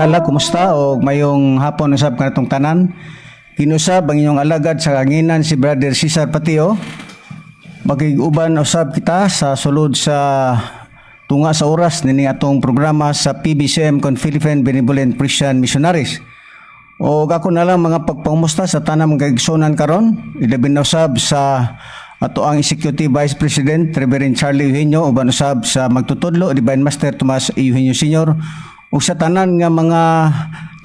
higala, kumusta? O mayong hapon usab ka natong tanan. Kinusab ang inyong alagad sa kanginan si Brother Cesar Patio. Magig-uban usab kita sa sulod sa tunga sa oras nini atong programa sa PBCM kon Philippine Benevolent Christian Missionaries. O ako na lang mga pagpamusta sa tanang kaigsunan karon, ilabi na usab sa ato ang Executive Vice President Reverend Charlie Eugenio uban usab sa magtutudlo Divine Master Tomas Eugenio Sr. ug sa tanan nga mga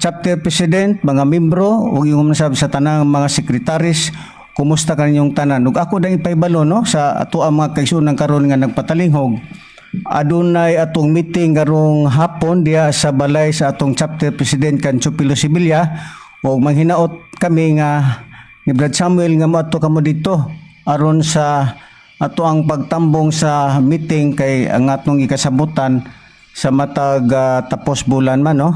chapter president, mga membro ug yung nasab sa tanang mga sekretaris, kumusta kaninyong tanan? Ug ako dang ipaybalo no sa ato ang mga kaigsunan karon nga nagpatalinghog. Adunay atong meeting karong hapon diha sa balay sa atong chapter president kan Chupilo Sibilya ug manghinaot kami nga ni Brad Samuel nga moadto kamo dito aron sa ato ang pagtambong sa meeting kay ang atong ikasabutan sa matag tapos bulan man no.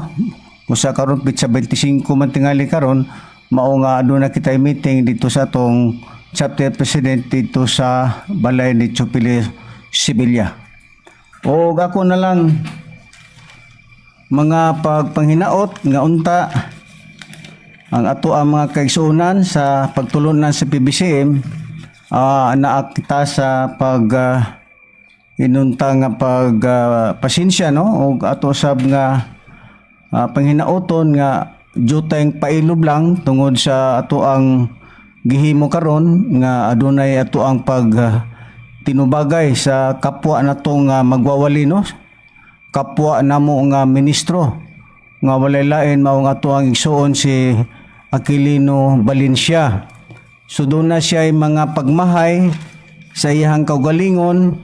Usa karon pitsa 25 man tingali karon mao nga aduna kitay meeting dito sa atong chapter president dito sa balay ni Chupilo Sibilya. O ako na lang mga pagpanghinaot nga unta ang ato ang mga kaigsunan sa pagtulunan sa PBCM naa kita sa pag inunta nga pag pasensya no o ato sab nga panghinaoton nga jutay pailob lang tungod sa ato ang gihimo karon nga adunay ato ang pag tinubagay sa kapwa natong magwawali no, kapwa namo nga ministro nga walay lain mao nga ato ang igsuon si Aquilino Valencia. So doon na siya ay mga pagmahay sa iyang kaugalingon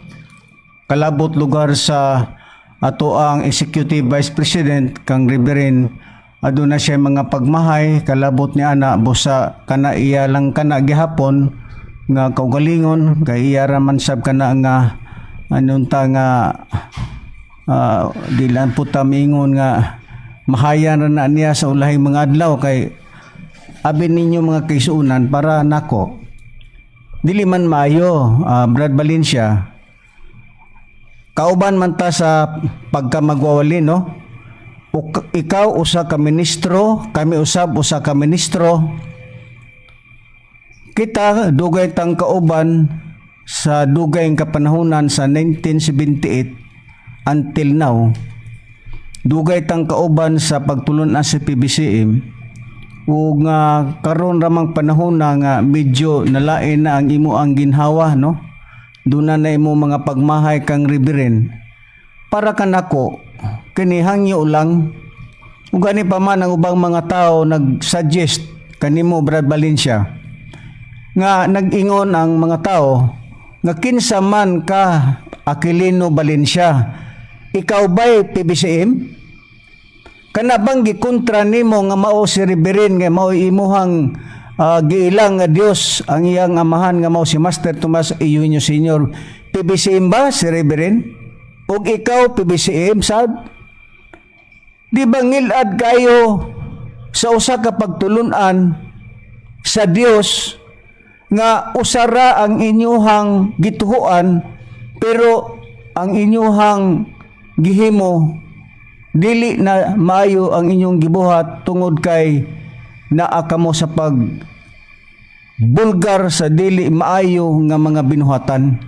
kalabot lugar sa ato ang Executive Vice President kang Reverend aduna siya mga pagmahay kalabot ni ana busa kana iya lang kana gihapon nga kaugalingon kay iya raman sab kana nga anunta nga dilan puta mingon nga mahayan ra na niya sa ulahing mga adlaw kay abi ninyo mga kaisunan para nako dili man maayo Brad Valencia kauban man ta sa pagka magwawali no. Ikaw usa ka ministro, kami usab usa ka ministro. Kita dugay tang kauban sa dugay kapanahunan sa 1978 until now. Dugay tang kauban sa pagtulunan sa PBCM. Ug nga karon ramang panahon nga medyo nalain na ang imo ang ginhawa no. Duna na imo mga pagmahay kang Reverend. Para kanako kini hangyo lang ug ani pa man ang ubang mga tao nag-suggest kanimo Brad Valencia nga nag-ingon ang mga tao nga kinsa man ka Aquilino Valencia ikaw ba'y PBCM kana bang gikontra nimo nga mao si Reverend nga mao imuhang giilang nga Dios ang iyang amahan nga mao si Master Tomas Eugenio Sr. PBCM ba si Reverend ug ikaw PBCM sad di ba ngilad kayo sa usa ka pagtulunan sa Dios nga usara ang inyuhang gituhuan pero ang inyuhang gihimo dili na maayo ang inyong gibuhat tungod kay naa kamo sa pag bulgar sa dili maayo nga mga binuhatan.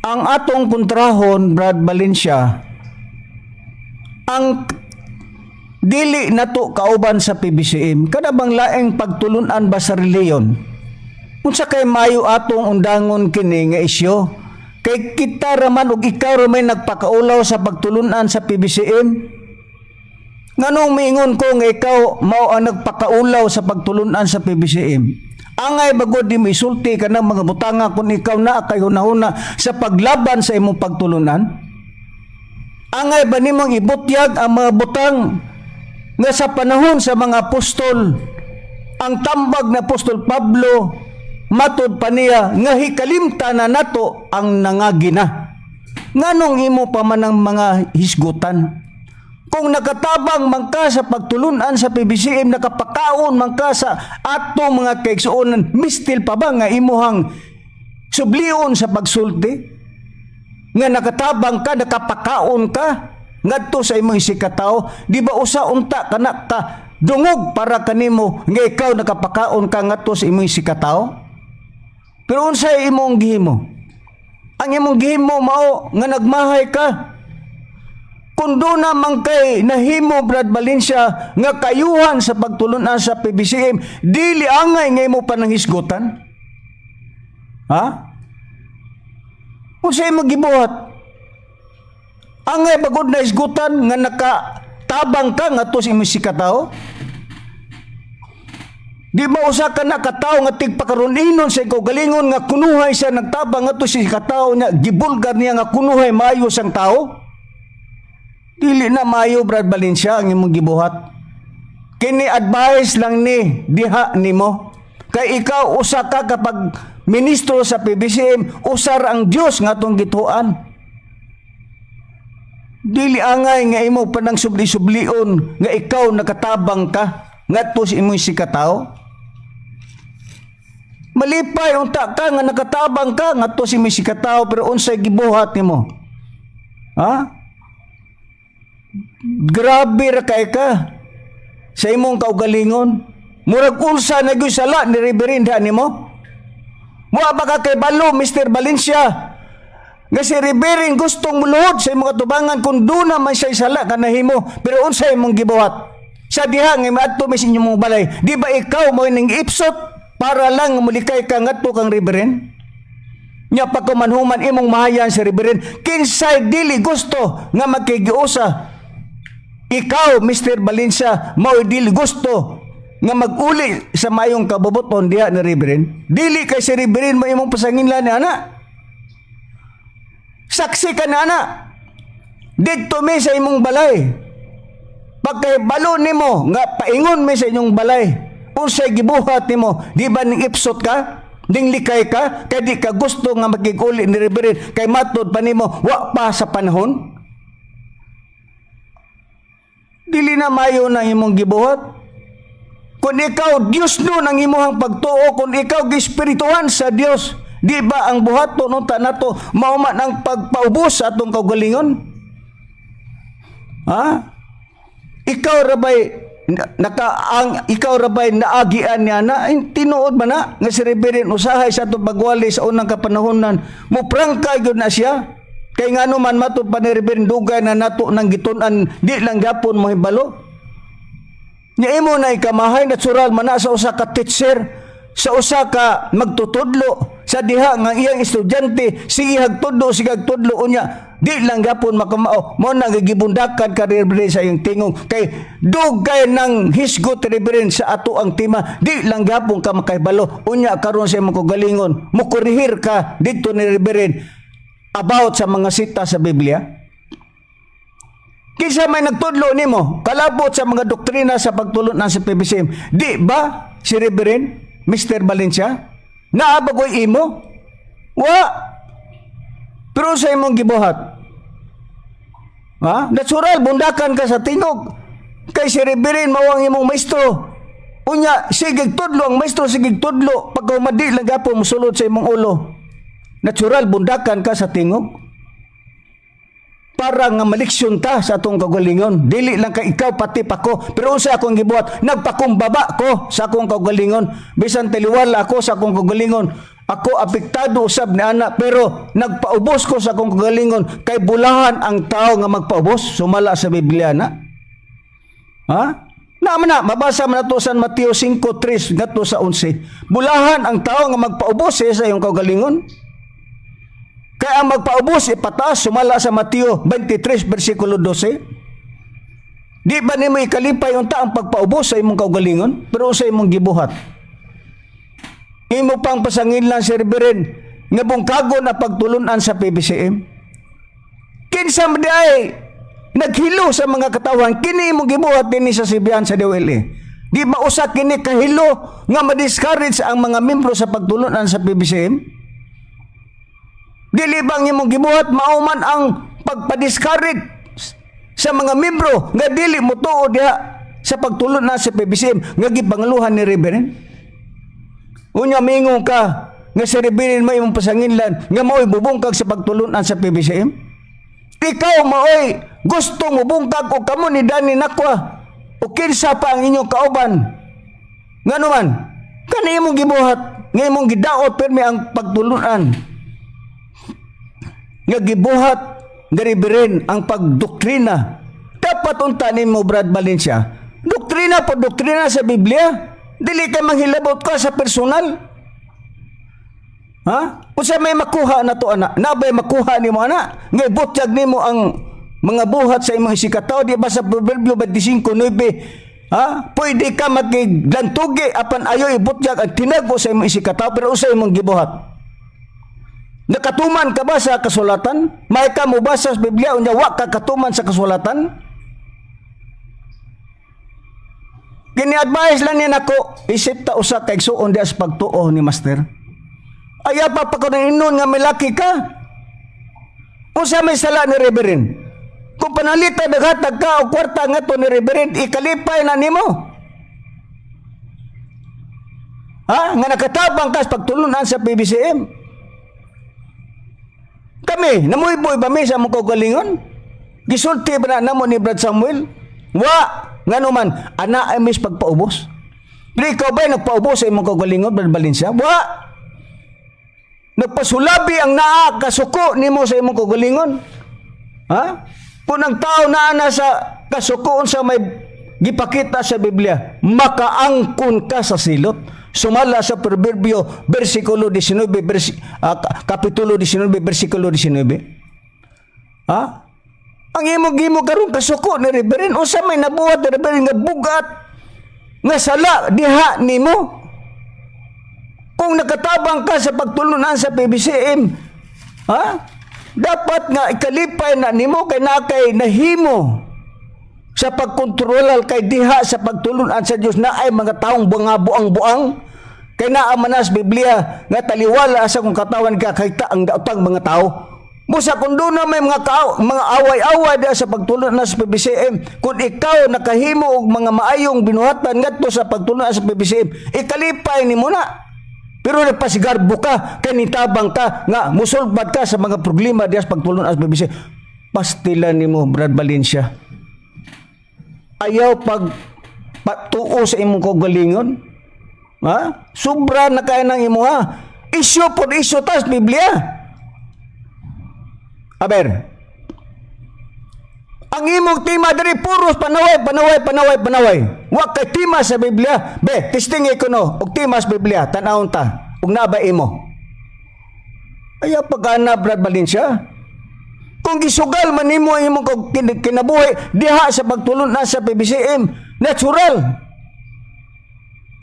Ang atong kontrahon Brad Valencia ang dili nato kauban sa PBCM kada bang laeng pagtulunan ba sa reliyon unsa kay maayo atong undangon kini nga isyu kay kita raman ug ikaw ra may nagpakaulaw sa pagtulunan sa PBCM. Nganong miingon ko nga ikaw mao ang nagpakaulaw sa pagtulunan sa PBCM? Angay bagod di misulti ka ng mga butanga kung ikaw na kay hunahuna sa paglaban sa imong pagtulunan? Angay ba nimong ibutyag ang mga butang nga sa panahon sa mga apostol, ang tambag na Apostol Pablo, matod pa niya nga hikalimta na nato ang nangagina. Nganong imo pa man ang mga hisgutan? Kung nakatabang man ka sa pagtulunan sa PBCM, nakapakaon man ka sa atong mga kaigsuonan, mistil pa ba nga imuhang sublion sa pagsulti? Nga nakatabang ka, nakapakaon ka, ngadto sa imong sikataw, di ba usa unta kana ka dungog para kanimo nga ikaw nakapakaon ka ngadto sa imong sikataw? Pero unsay imong gihimo? Ang imong gihimo mao nga nagmahay ka. Kung doon naman kay nahimo Brad Valencia nga kayuhan sa pagtulunan sa PBCM, dili angay nga imo pa nang hisgutan. Ha? Kung sa'yo magibuhat, angay bagod na hisgutan nga nakatabang ka nga to sa imong sikataw? Di ba usa ka nakataw nga tigpakaruninon sa ikaw galingon nga kunuhay siya nagtabang nga to sa sikataw niya, gibulgar niya nga kunuhay maayo sang tao? Dili na maayo Brad Valencia ang imong gibuhat. Kini advice lang ni diha nimo. Kay ikaw usa ka kapag ministro sa PBCM, usar ang Dios nga atong gituan. Dili angay nga imo panang subli-sublion nga ikaw nakatabang ka ngadto sa imong sikataw. Malipay unta ka nga nakatabang ka ngadto sa imong sikataw pero unsay gibuhat nimo? Ha? Grabe ra kay ka sa imong kaugalingon. Murag ulsa na gyud sala ni Reverend nimo. Wa ba ka kay balo Mr. Valencia? Nga si Reverend gustong muluhod sa imong katubangan kung doon naman siya sala ka nahimo pero unsay imong gibuhat? Sa diha nga maadto mi sa inyong balay, di ba ikaw mo ning ipsot para lang mulikay ka ngadto kang Reverend? Nya pagkumanhuman imong mahayan si Reverend, kinsay dili gusto nga magkigiusa? Ikaw, Mr. Valencia, mao dili gusto nga mag-uli sa mayong kabubuton diha ni Reverend. Dili kay si Reverend mo imong pasanginlan ni ana. Saksi ka na ana. Didto mi sa imong balay. Pagkahibalo nimo nga paingon mi sa inyong balay. Unsay gibuhat nimo? Di ba ning ipsot ka? Ding likay ka? Kay di ka gusto nga magkig-uli ni Reverend kay matod pa nimo wa pa sa panahon? Dili na mayo na imong gibuhat. Kung ikaw Dios no nang imong pagtuo, kung ikaw gispirituhan sa Dios, di ba ang buhaton unta nato mao man ang pagpaubos sa atong kaugalingon? Ha? Ikaw rabay naagian niya na tinuod ba na nga si Reverend usahay sa atong pagwali sa unang kapanahonan mo prangka gyud na siya. Kay ngano man matod pa ni Reverend dugay na nato nang gitun-an di lang gapon mo hibalo. Nya imo na ikamahay natural man na sa usa ka teacher, sa usa ka magtutudlo sa diha nga iyang estudyante sigihag tudlo sigag tudlo unya di lang gapon makamao mo nang gigibundakan ka Reverend sa iyong tingog kay dugay nang hisgot Reverend sa ato ang tema di lang gapon ka makahibalo unya karon sa imong kagalingon mo korihir ka didto ni Reverend about sa mga sita sa Biblia. Kinsa may nagtudlo nimo kalabot sa mga doktrina sa pagtulunan sa PBCM, di ba si Reverend Mr. Valencia naabagoy imo? Wa. Pero sa imong gibuhat, ha? Natural bundakan ka sa tingog kay si Reverend mao ang imong maestro. Unya sige tudlo ang maestro, sige tudlo pagka madi lang gapon mosulod sa imong ulo. Natural bundakan ka sa tingog para nga maliksyon ta sa atong kagalingon. Dili lang ka ikaw pati pa ko. Pero unsa akong gibuhat, nagpakumbaba ko sa akong kagalingon. Bisan taliwala ako sa akong kagalingon. Ako apektado usab ni ana pero nagpaubos ko sa akong kagalingon kay bulahan ang tao nga magpaubos sumala sa Biblia na. Ha? Naman na, mabasa man nato sa Mateo 5:3 ngadto sa 11. Bulahan ang tao nga magpaubos sa iyong kagalingon. Kaya ang magpaubos ipataas sumala sa Mateo 23 versikulo 12. Di ba nimo ikalipay unta ang pagpaubos sa imong kaugalingon pero sa imong gibuhat? Imo pang pasanginlan si Reverend nga bungkagon na pagtulunan sa PBCM. Kinsa man di ay naghilo sa mga katawan kini imong gibuhat dinhi sa Sibian sa DOLE. Di ba usa kini kahilo nga ma-discourage ang mga membro sa pagtulunan sa PBCM? Dili bang imong gibuhat mauman ang pagpadiscourage sa mga membro nga dili mo tuo diha sa pagtulunan sa PBCM nga gipangaluhan ni Reverend? Unya mingon ka nga si Reverend may imong pasanginlan nga mao'y bubungkag sa pagtulunan sa PBCM? Ikaw maoy gusto mo bungkag o kamo ni Dani Nakwa o kinsa pa ang inyong kauban. Ngano man, kani imong gibuhat, nga imong gidaot permi ang pagtulunan. Nga gibuhat dari birin ang pagdoktrina. Dapat unta nimo Brad Valencia. Doktrina po doktrina sa Biblia. Dili ka manghilabot ka sa personal. Ha? Unsa may makuha na to ana? Nabay makuha nimo ana? Nga butyag nimo ang mga buhat sa imong isikataw di ba sa Proverbio 25:9? Ha? Pwede ka magiglantugi apan ayo ibutyag ang tinago sa imong isikataw pero usa imong gibuhat. Nakatuman ka ba sa kasulatan? May ka mo basa sa Biblia unya wa ka katuman sa kasulatan? Gini-advise lang niya nako, isip ta usa kay suon di sa pagtuo ni Master. Aya pa ko inon nga milaki ka. Unsa may sala ni Reverend? Kung panalita naghatag ka og kwarta ngadto ni Reverend, ikalipay na nimo. Ha? Nga nakatabang ka sa pagtulunan sa PBCM. Kami, namuiboy ba mi sa mong kaugalingon? Gisulti ba na namo ni Brad Samuel? Wa! Nga naman, ana ay mis pagpaubos. Pero ikaw ba'y nagpaubos sa imong kaugalingon, Brad Valencia? Wa! Nagpasulabi ang naa kasuko nimo sa imong kaugalingon. Ha? Kung ang tao naa na sa kasukoon sa may gipakita sa Biblia, makaangkon ka sa silot. Sumala sa Proverbio versikulo 19 kapitulo 19 versikulo 19. Ha? Ang imo karon kasuko ni Reverend usa may nabuhat ni Reverend nga bugat nga sala diha nimo. Kung nakatabang ka sa pagtulunan sa PBCM, ha? Dapat nga ikalipay na nimo kay nakay nahimo sa pagkontrolal kay diha sa pagtulunan sa Dios na ay mga taong buang-buang kay naa man sa Biblia nga taliwala sa kung katawan kakita ang daotang mga tao. Musa kung doon na may mga away-away diha sa pagtulunan sa PBCM, kung ikaw nakahimo og mga maayong binuhatan ngadto sa pagtulunan sa PBCM, ikalipay nimo na. Pero nagpasigarbo ka, kanitabang ka, nga musulbad ka sa mga problema diya sa pagtulong as BBC. Pastilan ni mo, Brad Valencia. Ayaw pagtuo sa imong kaugalingon. Ha? Sobra na kaya ng imo ha. Isyo por isyo tas Biblia. Aber, ang imong tima diri puros panaway. Wa kay tima sa Biblia. Be, testingay ko no, og tima sa Biblia, tan-awon ta, ug naba imo. Aya pagana Brad Valencia. Kung gisugal man nimo imong kinabuhi diha sa pagtulon na sa PBCM, natural.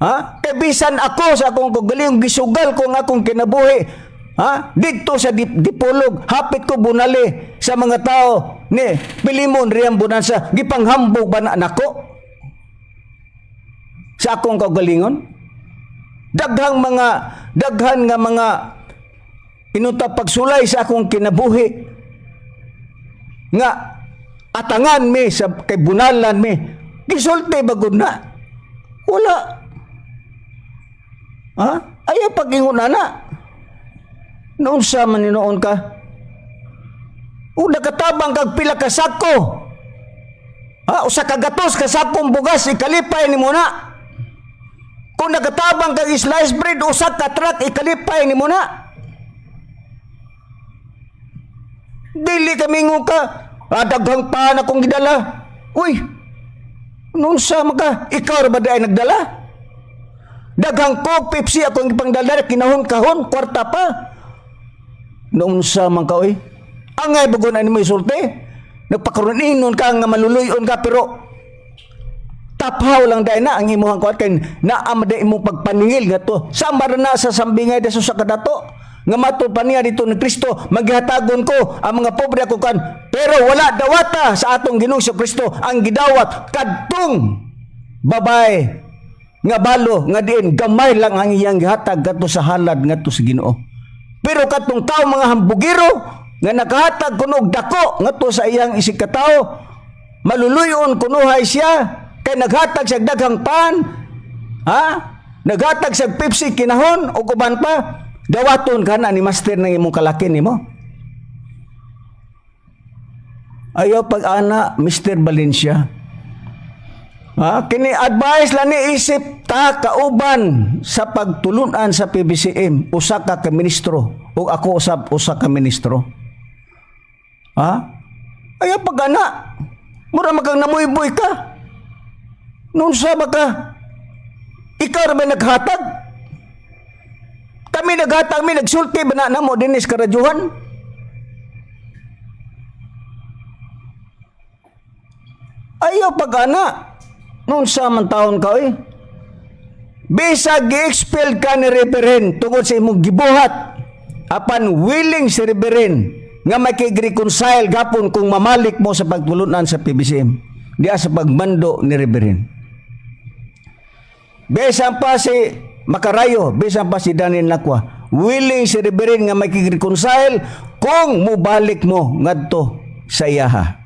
Ha? Kay bisan ako sa akong kaugalingon gisugal ko nga akong kinabuhi. Ha? Dito sa Dipolog, hapit ko bunali sa mga tao ni Pilimon Riam Bonanza, gipanghambog ba na nako sa akong kaugalingon? Daghan nga mga inuta pagsulay sa akong kinabuhi nga atangan mi sa kay bunalan mi. Gisulti bagod na. Wala. Ha? Ayaw pag-ingon na. Noon sa maninoon ka, nakatabang kag pila ka sako. Ha, usa ka gatos ka sakong bugas ikalipay nimo na. Kung nakatabang kag slice bread usa ka truck ikalipay nimo na. Dili kami ngo ka, daghang pa na kong gidala. Uy, noon sa maka, ikaw ra ba ay nagdala? Daghang Coke, Pepsi akong ipangdala kinahon-kahon, kwarta pa. Noon sa man ka, oy. Angay bagon ani mo isulti. Nagpakaroon ka nga maluluyon ka pero taphaw lang dahil na ang imuhang kuat kay naam day imong pagpaningil nga to. Samar na sa sambingay deso sa kadato nga matud pa niya dito ni Kristo maghatagon ko ang mga pobre ako kan pero wala dawata sa atong Ginoong Kristo ang gidawat kadtong babae nga balo nga diin gamay lang ang iyang gihatag ngadto sa halad ngadto sa Ginoo. Pero katong tao mga hambugiro nga nakahatag kuno og dako ngadto sa iyang isikatawo, maluluyon kunuhay siya kay naghatag sa daghang pan, ha? Naghatag sa Pepsi kinahon o uban pa, dawaton kana ni master ng imong kalaki nimo. Ayaw pag-ana, Mr. Valencia. Kini advice lang ni isip ta kauban sa pagtulunan sa PBCM, usa ka ministro o ako usab usa ka ministro. Ayaw pag-ana. Mura magang namuyboy ka. Noon sa baka ikaw ra ba naghatag? Kami naghatag, kami nagsulti ba na mo dinis karadyuhan? Ayaw pag-ana. Noon sa man taon ka, bisag gi-expel ka ni reverend tungod sa imong gibuhat. Apan willing si reverend nga makig-reconcile gapon kung mamalik mo sa pagtulunan sa PBCM. Diya sa pagmando ni reverend. Bisan pa si Makarayo, bisan pa si Daniel Lacua, willing si reverend nga makig-reconcile kung mubalik mo ngadto sa iyaha.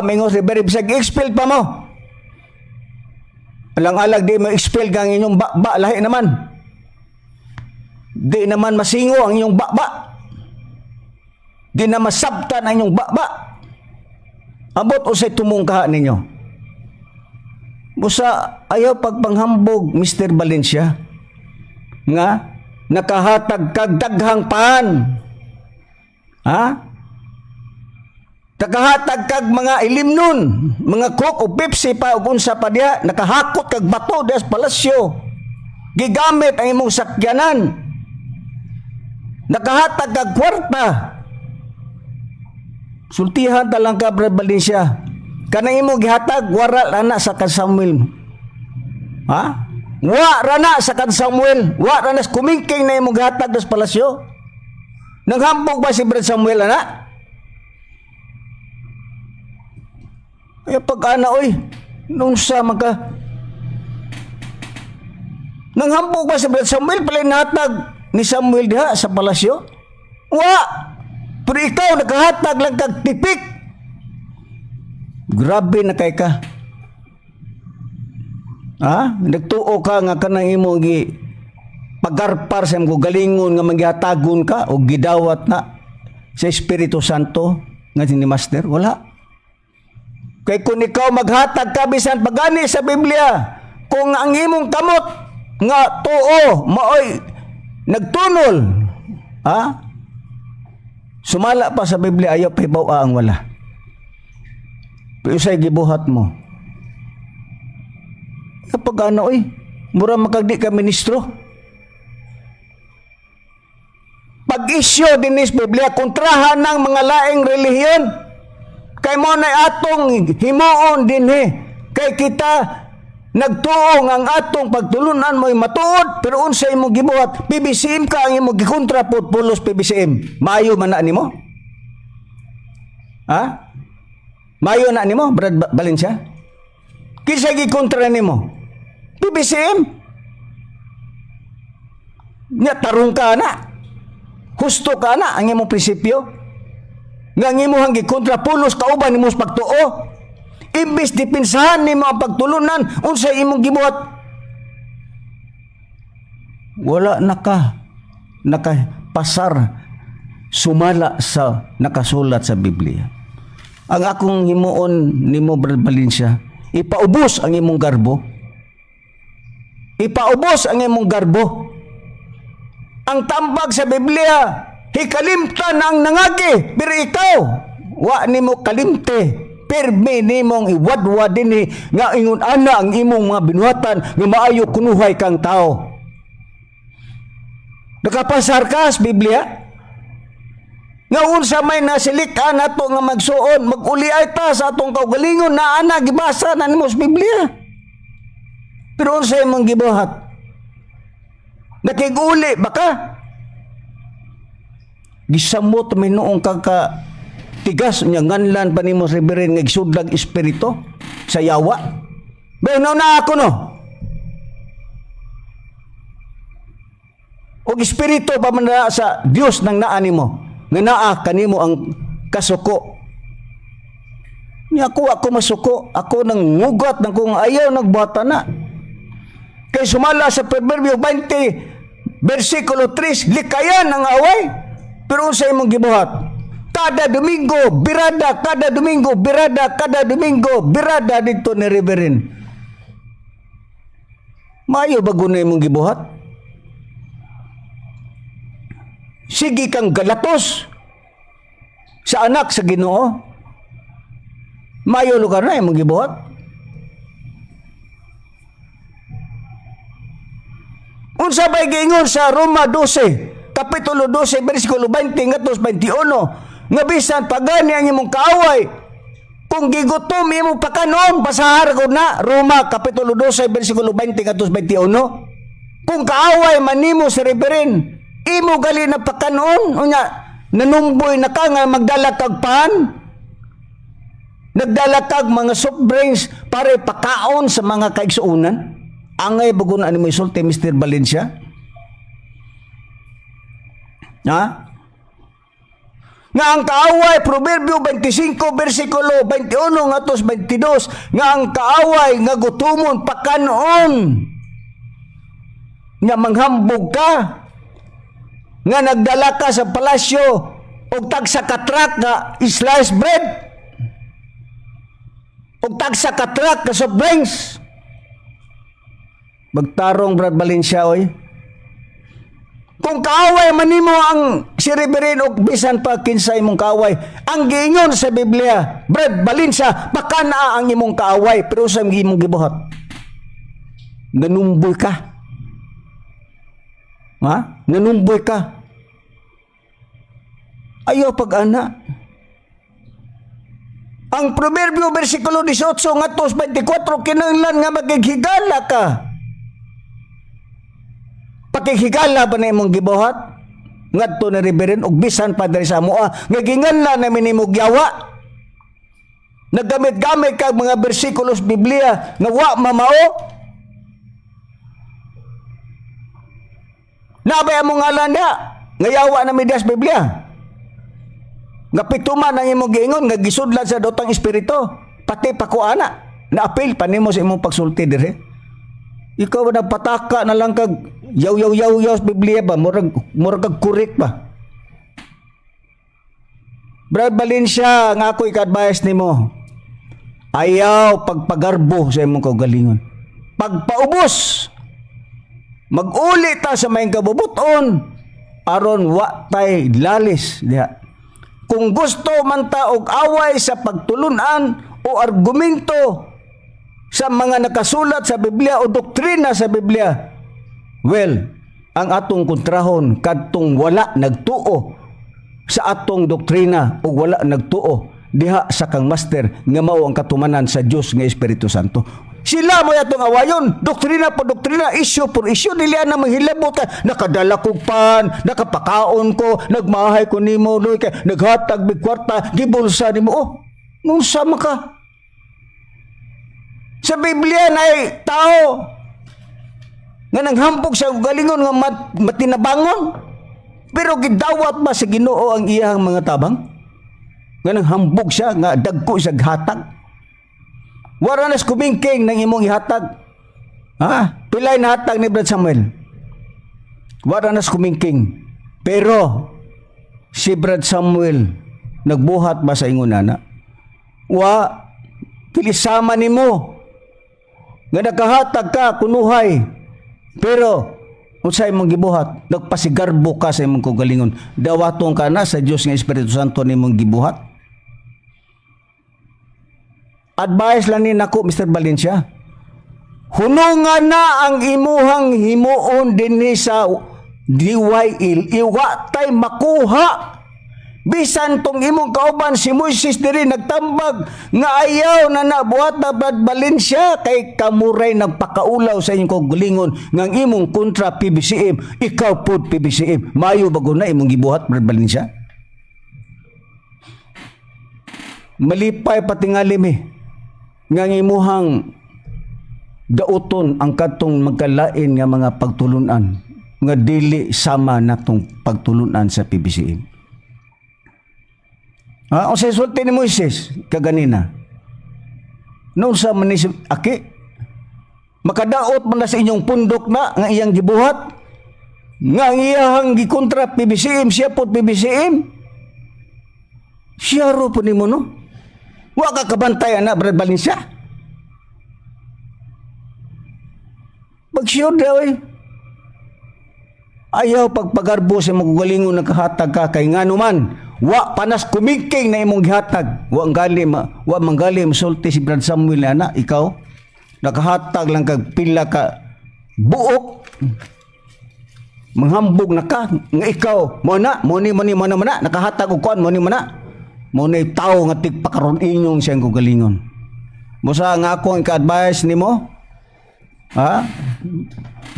Mingos reverend, bisag gi-expel pa mo. Alang-alag di mo expel kang inyong bakba, lahi naman. Di naman masingo ang inyong bakba. Di na masabtan ang inyong bakba. Abot o sa'y tumungkaha ninyo. Busa, ayaw pagpanghambog, Mr. Valencia, nga nakahatag kag daghang paan. Nakahatag kag mga ilimnon, mga coke o Pepsi pa ug unsa pa diha, nakahakot kag bato diha sa palasyo. Gigamit ang imong sakyanan. Nakahatag kag kwarta. Sultihan ta lang ka, Brad Valencia. Kanang imong gihatag wara rana sa kan Samuel. Wa rana sa kan Samuel, wa rana sa kumingking na imong gihatag sa palasyo. Naghambog ba si Brad Samuel ana? Ay pag-ana, nung sa maka nanghambog ba si Brad Samuel pala nahatag ni Samuel diha sa palasyo? Wa! Pero ikaw nakahatag lang kag tipik. Grabe na kay ka. Nagtuo ka nga kanang imo gi pagarpar sa imong galingon nga manggihatagon ka o gidawat na sa Espiritu Santo nga ni Master? Wala. Kay kung ikaw maghatag ka bisan pagani sa Biblia, kung ang imong kamot nga tuo maoy nagtunol, sumala pa sa Biblia, ayaw pa ibaw ang wala. Pero sa'y gibuhat mo. Kapag mura makagdi ka ministro. Pag-isyo din is Biblia, kontrahan ng mga laing relihiyon. Kay mo na atong himuon din kay kita nagtuong ang atong pagtulunan mo'y matuod pero unsa imong gibuhat PBCM ka ang imong gikontra pulos PBCM mayo man na nimo mayo na nimo Brad Valencia kinsa gikontra nimo PBCM nya tarong ka na husto ka na ang imong prinsipyo nga ngimuhang gikontra pulos kauban nimo sa pagtuo imbis dipinsahan nimo ang pagtulunan unsay imong gibuhat wala nakapasar sumala sa nakasulat sa Biblia. Ang akong himuon nimo Brad Valencia, ipaubos ang imong garbo, ipaubos ang imong garbo. Ang tambag sa Biblia hikalimtan ang nangagi, pero ikaw, wa nimo kalimte, permi nimong iwadwa din nga ingon ana ang imong mga binuhatan nga maayo kunuhay kang tao. Nakapasar ka sa Biblia? Nga unsa may nasilikan nato nga magsuon, mag-uliay ta sa atong kaugalingon na ana gibasa na nimo sa Biblia. Pero unsa imong gibuhat? Nakiguli baka? Gisamot may noong tigas niya nganlan pa nimo reverend nga gisudlag espiritu sa yawa. Pero na ako no. O espiritu pa man sa Dios nang naa nimo. Nga naa kanimo ang kasuko. Niya ako masuko. Ako nang ngugat ng kung ayaw nagbuhatan na. Kay sumala sa Proverbio 20 versikulo 3 likayan ang away. Pero sa imong gibuhat, kada Domingo, birada, kada Domingo, birada, kada Domingo, birada dito ni Reverend. Mayo ba gunay mong gibuhat? Sige kang galatos sa anak sa Ginoo. Mayo lugar na imong gibuhat. Unsa bay giingon sa Roma 12, kapitulo 12, bersikulo 20 ngadto 21, nga bisan pagani ang imong kaaway, kung gigutom imo pakanon, pasahar ko na. Roma kapitulo 12, bersikulo 20 ngadto 21. Kung kaaway manimo si Reverend, imo gali na pakanon, unya nanumboy na ka nga magdala kag pan, nagdala kag mga soft drinks para pakaon sa mga kaigsuunan. Angay bago na mo isulti, Mr. Valencia? Ha? Nga ang kaaway, Proverbio 25, versikulo 21 ngatos 22, nga ang kaaway nga gutumon pakanon, nga manghambog ka, nga nagdala ka sa palasyo og tagsa katrak nga sliced bread, og tagsa katrak ka soft drinks. Magtarong Brad Valencia, oy. Kung kaaway manimo ang si Reverend og bisan pa kinsay imong kaaway, ang giingon sa Biblia, Brad Valencia, baka na ang imong kaaway, pero sa imong gibuhat, nanumboy ka. Ha? Nanumboy ka. Ayaw pag-ana. Ang Proverbio versikulo 18 ngadto 24, kinahanglan nga maghigala ka. Pakihigala ba na imong gibuhat ngadto ni Reverend og bisan pa diri sa amoa nga ginganla namin imong yawa. Naggamit-gamit kag mga bersikulos Biblia nga wa mamao. Nabay among ngalan niya nga yawa na midas Biblia. Nga pituman ang imong giingon nga gisudlan sa dotang espiritu, pati pakuana na apil pa nimo sa imong pagsulti dire. Ikaw ba nagpataka na lang kag yaw sa Biblia ba? Murag kag kurik ba? Brad Valencia, nga ako'y ka-advise nimo. Ayaw pagpagarbo sa imong kaugalingon. Pagpaubos. Mag-uli ta sa may kabubuton aron wa tay lalis diha. Kung gusto man ta og away sa pagtulunan o argumento sa mga nakasulat sa Biblia o doktrina sa Biblia, well, ang atong kontrahon kadtong wala nagtuo sa atong doktrina o wala nagtuo diha sa kang master nga mao ang katumanan sa Dios nga Espiritu Santo. Sila mo yatong awayon, doktrina po doktrina, issue por issue, dili na manghilabot ka, nakadala kong pan, nakapakaon ko, nagmahay ko nimo, naghatag big kwarta, gibulsa nimo, oh, nung sama ka. Sa Biblia na ay tao nga nanghampog sa galingon nga matinabangon, pero gidawat ba sa Ginoo ang iyang mga tabang? Nga nanghambog siya, nga dagko sa hatag. Wala nas kumingking ng imong ihatag. Ha? Pilay na hatag ni Brad Samuel. Wala nas kumingking. Pero si Brad Samuel nagbuhat ba sa ingon ana? Wa pilisama nimo. Nga nakahatag ka kunuhay. Pero unsa imong gibuhat? Nagpasigarbo ka sa imong kaugalingon. Dawatong ka na sa Dios nga Espiritu Santo nimong gibuhat. Advice lang ni nako, Mr. Valencia. Hunungan na ang imuhang himuon dinhi sa DYL. Iwa tay makuha. Bisan tong imong kauban si Moises diri nagtambag nga ayaw na nabuhat na Brad Valencia kay kamuray nagpakaulaw sa inyong kaugalingon nga ang imong kontra PBCM. Ikaw pod PBCM. Mayo bago na imong gibuhat Brad Valencia. Malipay patingalim nga imuhang dauton ang katong magkalain nga mga pagtulunan nga dili sama natong pagtulunan sa PBCM. O sa sulti ni Moises kaganina, noon sa manisip aki, makadaot man na sa inyong pundok na nga iyang gibuhat, nga iyang gikontra PBCM, siya po PBCM. Siya ro po nimo no. Wa ka kabantay ana Brad Valencia. Pag-sure daw ayaw pagpagarbo sa magalingon nakahatag ka kay ngano man wa panas kumingking na imong gihatag wa manggali masulti si Brad Samuel ana ikaw nakahatag lang kag pila ka buok manghambog na ka nga ikaw mo na nakahatag og kuan mo ni tawo nga tigpakaron inyong siyang kugalingon musa nga ako ang ka-advise nimo ha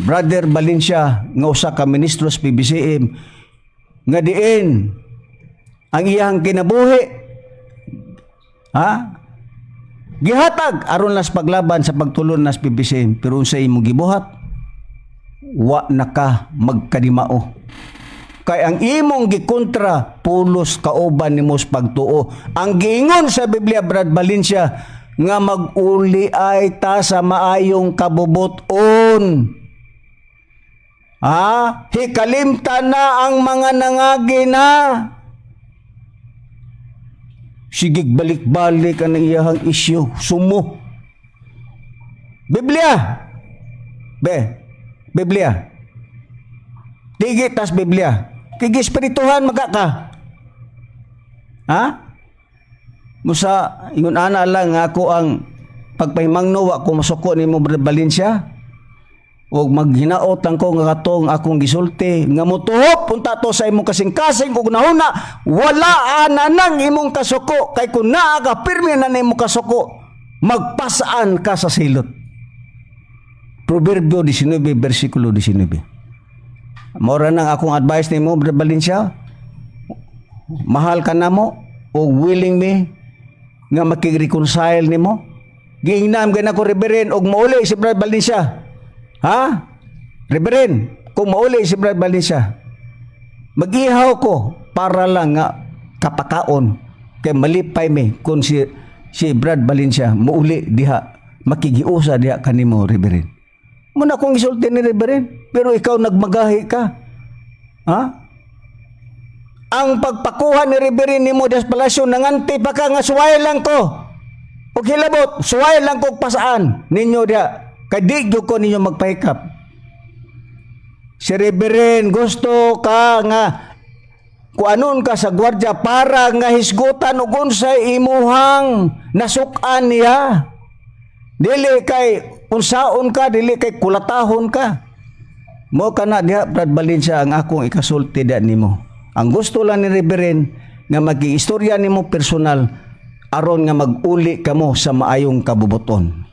Brother Valencia nga usa ka ministro sa PBCM nga diin ang iyang kinabuhi ha gihatag aron las paglaban sa pagtulon nas PBCM pero unsa imong gibuhat wa na ka magkadimao kay ang imong gikontra pulos kauban nimo sa pagtuo ang giingon sa Biblia Brad Valencia nga mag-uli ay ta sa maayong kabubuton hikalimta na ang mga nangagi na. Sigig balik-balik ang iyahang isyu. Sumo. Biblia. Biblia. Tigi tas Biblia. Kigi espirituhan magaka. Musa, ingon ana lang nga ako ang pagpahimangno wa ko masuko ni mo Valencia. O maghinaot lang ko nga katong akong gisulti nga motuhop punta to sa imong kasing-kasing ug nahuna wala nang imong kasuko kay kun naa ka pirmi na imong kasuko magpasaan ka sa silot. Proverbio 19 bersikulo 19. Mora nang akong advice nimo Brother Valencia. Mahal ka namo o willing me nga makig-reconcile nimo. Giingnam gyud ako Reverend og mauli si Brother Valencia. Reverend, kung mauli si Brad Valencia, mag-ihaw ko para lang nga kapakaon kay malipay me kung si Brad Valencia mauli diha makigiusa diha kanimo Reverend. Muna kong isulti ni Reverend, pero ikaw nagmagahi ka. Ang pagpakuha ni Reverend nimo des palasyo nanganti pa ka nga suway lang ko. O hilabot, suway lang ko pasaan ninyo diha. Kay di ko ninyo magpahikap. Si Reverend gusto ka nga kuanon ka sa gwardya para nga hisgutan ug unsay imuhang nasukan niya. Dili kay unsaon ka, dili kay kulatahon ka. Mo kana diha Brad Valencia ang akong ikasulti da nimo. Ang gusto lang ni Reverend nga magi-istorya nimo personal aron nga mag-uli kamo sa maayong kabubuton.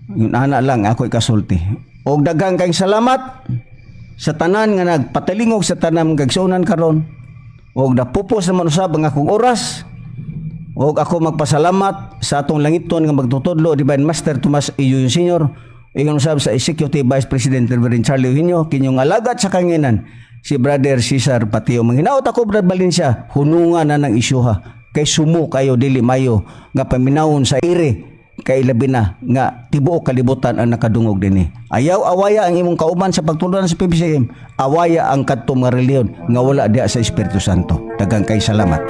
Yun ana lang ako ikasulti. Og daghang kay salamat sa tanan nga nagpatalingog sa tanang gagsunan karon. Og napupos naman usab ang akong oras. Og ako magpasalamat sa atong langiton nga magtutudlo Divine Master Tomas Iyon Sr. Ingon usab sa Executive Vice President Reverend Charlie Eugenio kinyong alagad sa kanginan si Brother Cesar Patio. Manghinaot ako Brad Valencia, hunungan na ng isyuha kay sumo kayo dili mayo nga paminawon sa ire kay labi na nga tibuok kalibutan ang nakadungog dinhi. Ayaw awaya ang imong kauban sa pagtulungan sa PBCM. Awaya ang kadtong nga reliyon nga wala diha sa Espiritu Santo. Daghang kay salamat.